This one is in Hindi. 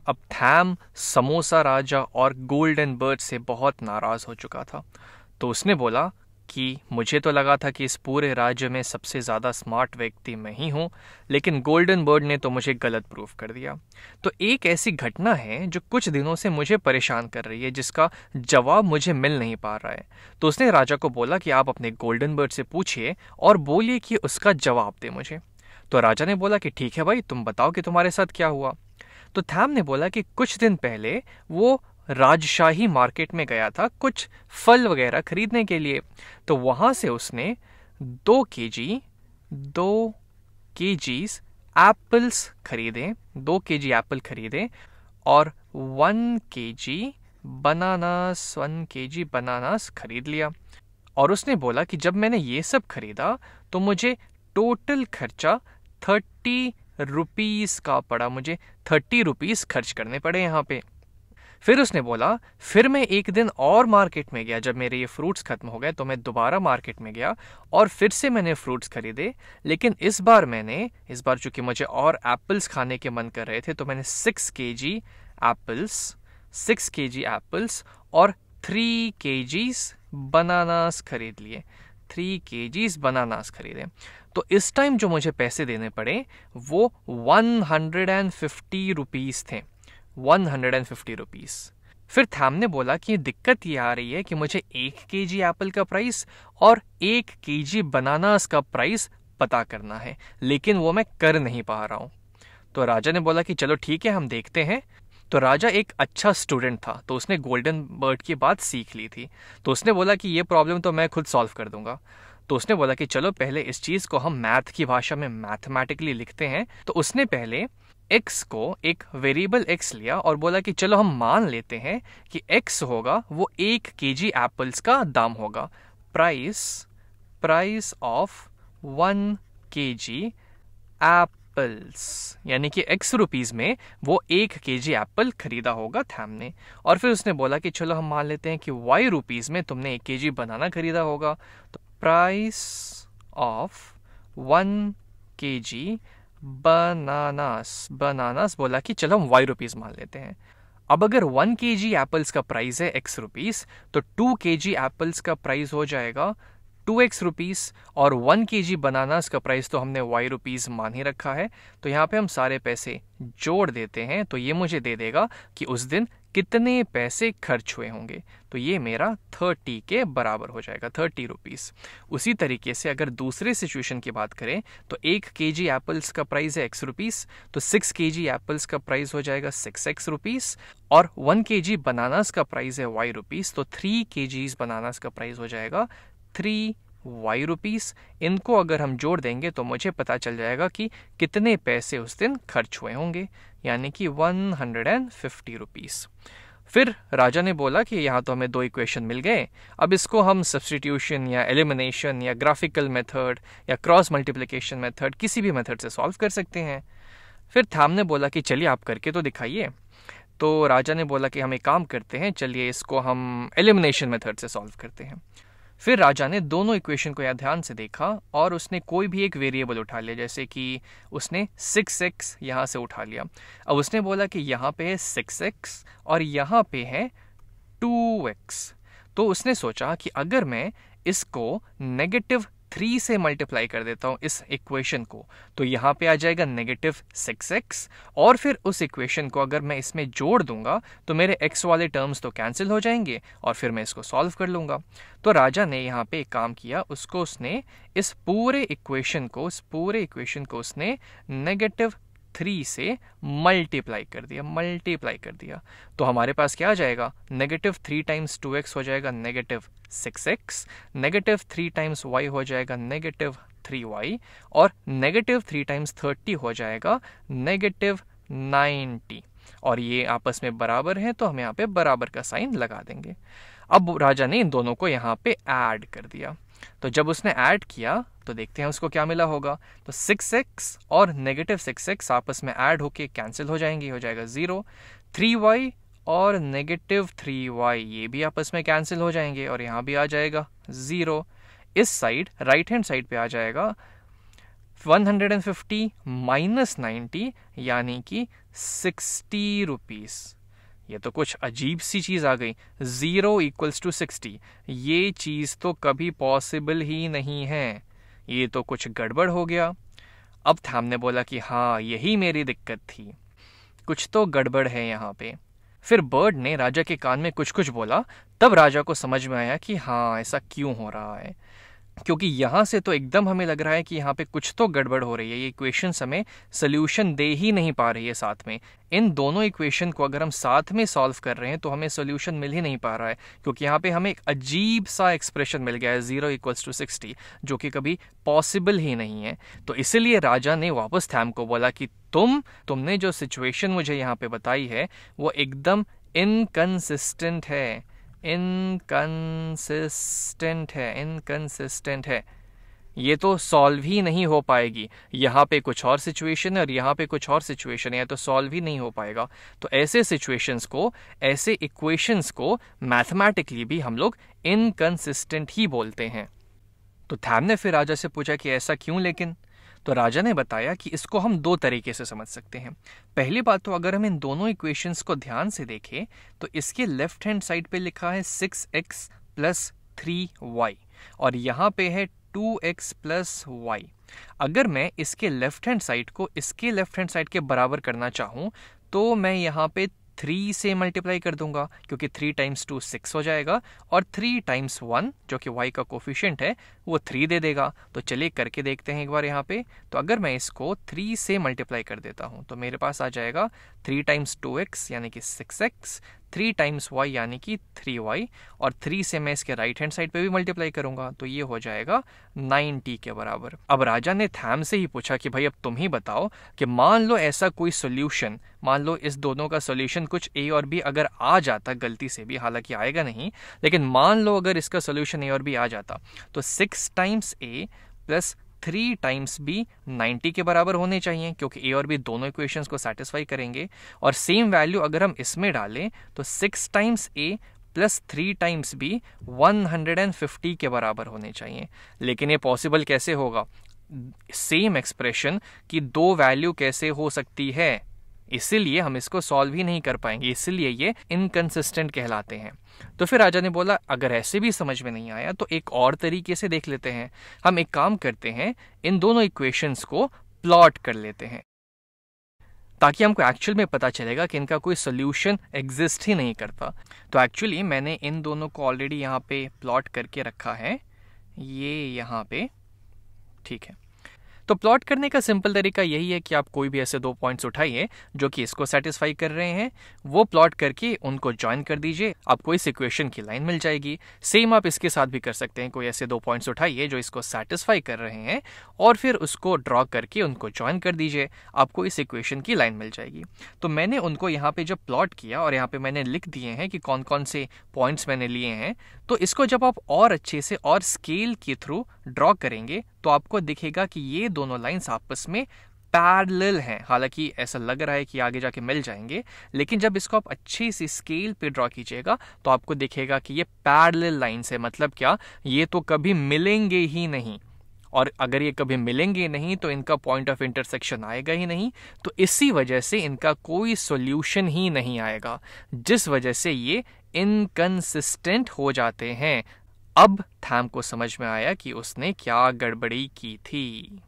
अब थैम समोसा राजा और गोल्डन बर्ड से बहुत नाराज हो चुका था। तो उसने बोला कि मुझे तो लगा था कि इस पूरे राज्य में सबसे ज़्यादा स्मार्ट व्यक्ति मैं ही हूँ, लेकिन गोल्डन बर्ड ने तो मुझे गलत प्रूफ कर दिया। तो एक ऐसी घटना है जो कुछ दिनों से मुझे परेशान कर रही है, जिसका जवाब मुझे मिल नहीं पा रहा है। तो उसने राजा को बोला कि आप अपने गोल्डन बर्ड से पूछिए और बोलिए कि उसका जवाब दे मुझे। तो राजा ने बोला कि ठीक है भाई, तुम बताओ कि तुम्हारे साथ क्या हुआ। तो थैम ने बोला कि कुछ दिन पहले वो राजशाही मार्केट में गया था कुछ फल वगैरह खरीदने के लिए। तो वहां से उसने 2 केजीज एप्पल्स खरीदे, 2 केजी एप्पल खरीदे और 1 केजी बनानास खरीद लिया। और उसने बोला कि जब मैंने ये सब खरीदा तो मुझे टोटल खर्चा 30 रुपीज का पड़ा, मुझे 30 रुपीज खर्च करने पड़े यहाँ पे। फिर उसने बोला फिर मैं एक दिन और मार्केट में गया, जब मेरे ये फ्रूट्स खत्म हो गए तो मैं दोबारा मार्केट में गया और फिर से मैंने फ्रूट्स खरीदे। लेकिन इस बार चूंकि मुझे और एप्पल्स खाने के मन कर रहे थे तो मैंने 6 केजी एप्पल्स और 3 केजीज बनानास खरीद लिए, 3 केजीज बनानास खरीदे। तो इस टाइम जो मुझे पैसे देने पड़े वो 150 रुपीज थे, 150 रुपीज। फिर थैम ने बोला कि दिक्कत ये आ रही है कि मुझे 1 केजी एप्पल का प्राइस और 1 केजी बनानास का प्राइस पता करना है, लेकिन वो मैं कर नहीं पा रहा हूं। तो राजा ने बोला कि चलो ठीक है, हम देखते हैं। तो राजा एक अच्छा स्टूडेंट था, तो उसने गोल्डन बर्ड की बात सीख ली थी। तो उसने बोला कि ये प्रॉब्लम तो मैं खुद सॉल्व कर दूंगा। तो उसने बोला कि चलो पहले इस चीज को हम मैथ की भाषा में मैथमेटिकली लिखते हैं। तो उसने पहले x को एक वेरिएबल x लिया और बोला कि चलो हम मान लेते हैं कि x होगा वो 1 केजी एप्पल्स का दाम होगा, प्राइस ऑफ 1 केजी एप्पल्स, यानी कि x रुपीज में वो 1 केजी एप्पल खरीदा होगा थैम ने। और फिर उसने बोला कि चलो हम मान लेते हैं कि y रुपीज में तुमने 1 केजी बनाना खरीदा होगा, तो प्राइस ऑफ 1 केजी बनानास बोला कि चलो हम y रुपीज मान लेते हैं। अब अगर 1 केजी एप्पल्स का प्राइस है x रुपीज, तो 2 केजी एप्पल्स का प्राइस हो जाएगा 2x रुपीज और 1 केजी बनानास का प्राइस तो हमने y रुपीज मान ही रखा है। तो यहाँ पे हम सारे पैसे जोड़ देते हैं, तो ये मुझे दे देगा कि उस दिन कितने पैसे खर्च हुए होंगे। तो ये मेरा 30 के बराबर हो जाएगा, 30 रुपीज। उसी तरीके से अगर दूसरे सिचुएशन की बात करें तो 1 केजी एप्पल्स का प्राइस है x रुपीज, तो 6 केजी एप्पल्स का प्राइस हो जाएगा 6x रुपीज और 1 केजी बनानास का प्राइस है y रुपीज, तो 3 केजीज बनानास का प्राइस हो जाएगा 3y रुपीज। इनको अगर हम जोड़ देंगे तो मुझे पता चल जाएगा कि कितने पैसे उस दिन खर्च हुए होंगे, यानी कि 150 रुपीज। फिर राजा ने बोला कि यहाँ तो हमें 2 इक्वेशन मिल गए, अब इसको हम सब्स्टिट्यूशन या एलिमिनेशन या ग्राफिकल मेथड या क्रॉस मल्टीप्लिकेशन मेथड, किसी भी मेथड से सॉल्व कर सकते हैं। फिर थैम ने बोला कि चलिए आप करके तो दिखाइए। तो राजा ने बोला कि हम एक काम करते हैं, चलिए इसको हम एलिमिनेशन मेथड से सॉल्व करते हैं। फिर राजा ने दोनों इक्वेशन को यहाँ ध्यान से देखा और उसने कोई भी एक वेरिएबल उठा लिया, जैसे कि उसने 6x यहाँ से उठा लिया। अब उसने बोला कि यहाँ पे है 6x और यहाँ पे है 2x। तो उसने सोचा कि अगर मैं इसको -3 से मल्टीप्लाई कर देता हूँ इस इक्वेशन को, तो यहाँ पे आ जाएगा -6x और फिर उस इक्वेशन को अगर मैं इसमें जोड़ दूंगा तो मेरे x वाले टर्म्स तो कैंसिल हो जाएंगे और फिर मैं इसको सॉल्व कर लूंगा। तो राजा ने यहाँ पे एक काम किया, उसने इस पूरे इक्वेशन को उसने -3 से मल्टीप्लाई कर दिया। तो हमारे पास क्या आ जाएगा, -3 टाइम्स 2x हो जाएगा -6x, -3 टाइम्स y हो जाएगा -3y और -3 टाइम्स 30 हो जाएगा -90। और ये आपस में बराबर है तो हम यहाँ पे बराबर का साइन लगा देंगे। अब राजा ने इन दोनों को यहाँ पे ऐड कर दिया। तो जब उसने ऐड किया तो देखते हैं उसको क्या मिला होगा। तो 6x और -6x आपस में ऐड होके कैंसिल हो जाएंगे, हो जाएगा 0। 3y और -3y ये भी आपस में कैंसिल हो जाएंगे और यहाँ भी आ जाएगा 0। इस साइड राइट हैंड साइड पे आ जाएगा 150 माइनस 90 यानी कि 60 रुपीस। ये तो कुछ अजीब सी चीज आ गई, 0 इक्वल्स टू 60। ये चीज तो कभी पॉसिबल ही नहीं है, ये तो कुछ गड़बड़ हो गया। अब थैम ने बोला कि हाँ, यही मेरी दिक्कत थी, कुछ तो गड़बड़ है यहाँ पे। फिर बर्ड ने राजा के कान में कुछ कुछ बोला। तब राजा को समझ में आया कि हाँ, ऐसा क्यों हो रहा है, क्योंकि यहाँ से तो एकदम हमें लग रहा है कि यहाँ पे कुछ तो गड़बड़ हो रही है। ये इक्वेशन हमें सोल्यूशन दे ही नहीं पा रही है साथ में। इन दोनों इक्वेशन को अगर हम साथ में सॉल्व कर रहे हैं तो हमें सोल्यूशन मिल ही नहीं पा रहा है, क्योंकि यहाँ पे हमें एक अजीब सा एक्सप्रेशन मिल गया है 0 इक्वल्स टू 60, जो कि कभी पॉसिबल ही नहीं है। तो इसीलिए राजा ने वापस थैम को बोला कि तुमने जो सिचुएशन मुझे यहाँ पे बताई है वो एकदम इनकंसिस्टेंट है, इनकंसिस्टेंट है। ये तो सॉल्व ही नहीं हो पाएगी। यहाँ पे कुछ और सिचुएशन है और यहाँ पे कुछ और सिचुएशन है, तो सॉल्व ही नहीं हो पाएगा। तो ऐसे सिचुएशंस को, ऐसे इक्वेशंस को मैथमेटिकली भी हम लोग इनकंसिस्टेंट ही बोलते हैं। तो थैम ने फिर राजा से पूछा कि ऐसा क्यों लेकिन? तो राजा ने बताया कि इसको हम दो तरीके से समझ सकते हैं। पहली बात तो अगर हम इन दोनों इक्वेशंस को ध्यान से देखें तो इसके लेफ्ट हैंड साइड पे लिखा है 6x प्लस 3y और यहाँ पे है 2x प्लस y। अगर मैं इसके लेफ्ट हैंड साइड को इसके लेफ्ट हैंड साइड के बराबर करना चाहूँ तो मैं यहाँ पे 3 से मल्टीप्लाई कर दूंगा, क्योंकि 3 टाइम्स 2 6 हो जाएगा और 3 टाइम्स 1 जो कि y का कोफिशिएंट है वो 3 दे देगा। तो चलिए करके देखते हैं एक बार यहाँ पे। तो अगर मैं इसको 3 से मल्टीप्लाई कर देता हूँ तो मेरे पास आ जाएगा 3 टाइम्स 2x यानी कि 6x, 3 टाइम्स y यानी कि 3y, और 3 से मैं इसके राइट हैंड साइड पे भी मल्टीप्लाई करूंगा तो ये हो जाएगा 90 के बराबर। अब राजा ने थैम से ही पूछा कि भाई अब तुम ही बताओ कि मान लो ऐसा कोई सोल्यूशन, मान लो इस दोनों का सोल्यूशन कुछ a और b अगर आ जाता गलती से भी, हालांकि आएगा नहीं, लेकिन मान लो अगर इसका सोल्यूशन a और b आ जाता तो 6 times a plus 3 times B 90 के बराबर होने चाहिए, क्योंकि ए और बी दोनों इक्वेशंस को सेटिस्फाई करेंगे। और सेम वैल्यू अगर हम इसमें डालें तो 6 टाइम्स ए प्लस 3 टाइम्स बी 150 के बराबर होने चाहिए। लेकिन ये पॉसिबल कैसे होगा? सेम एक्सप्रेशन की दो वैल्यू कैसे हो सकती है? इसीलिए हम इसको सॉल्व ही नहीं कर पाएंगे, इसीलिए ये इनकंसिस्टेंट कहलाते हैं। तो फिर राजा ने बोला अगर ऐसे भी समझ में नहीं आया तो एक और तरीके से देख लेते हैं। हम एक काम करते हैं, इन दोनों इक्वेशंस को प्लॉट कर लेते हैं ताकि हमको एक्चुअल में पता चलेगा कि इनका कोई सोल्यूशन एग्जिस्ट ही नहीं करता। तो एक्चुअली मैंने इन दोनों को ऑलरेडी यहाँ पे प्लॉट करके रखा है, ये यहाँ पे, ठीक है। तो प्लॉट करने का सिंपल तरीका यही है कि आप कोई भी ऐसे दो पॉइंट्स उठाइए जो कि इसको सेटिस्फाई कर रहे हैं, वो प्लॉट करके उनको ज्वाइन कर दीजिए, आपको इस इक्वेशन की लाइन मिल जाएगी। सेम आप इसके साथ भी कर सकते हैं, कोई ऐसे दो पॉइंट्स उठाइए जो इसको सेटिस्फाई कर रहे हैं और फिर उसको ड्रॉ करके उनको ज्वाइन कर दीजिए, आपको इस इक्वेशन की लाइन मिल जाएगी। तो मैंने उनको यहाँ पे जब प्लॉट किया और यहाँ पे मैंने लिख दिए हैं कि कौन कौन से पॉइंट्स मैंने लिए हैं, तो इसको जब आप और अच्छे से और स्केल के थ्रू ड्रॉ करेंगे तो आपको दिखेगा कि ये दोनों लाइंस आपस में पैरेलल हैं। हालांकि ऐसा लग रहा है कि आगे जाके मिल जाएंगे, लेकिन जब इसको आप अच्छी सी स्केल पे ड्रॉ कीजिएगा तो आपको दिखेगा कि ये पैरेलल लाइंस है। मतलब क्या? ये तो कभी मिलेंगे ही नहीं, और अगर ये कभी मिलेंगे नहीं तो इनका पॉइंट ऑफ इंटरसेक्शन आएगा ही नहीं, तो इसी वजह से इनका कोई सॉल्यूशन ही नहीं आएगा, जिस वजह से ये इनकंसिस्टेंट हो जाते हैं। अब थैम को समझ में आया कि उसने क्या गड़बड़ी की थी।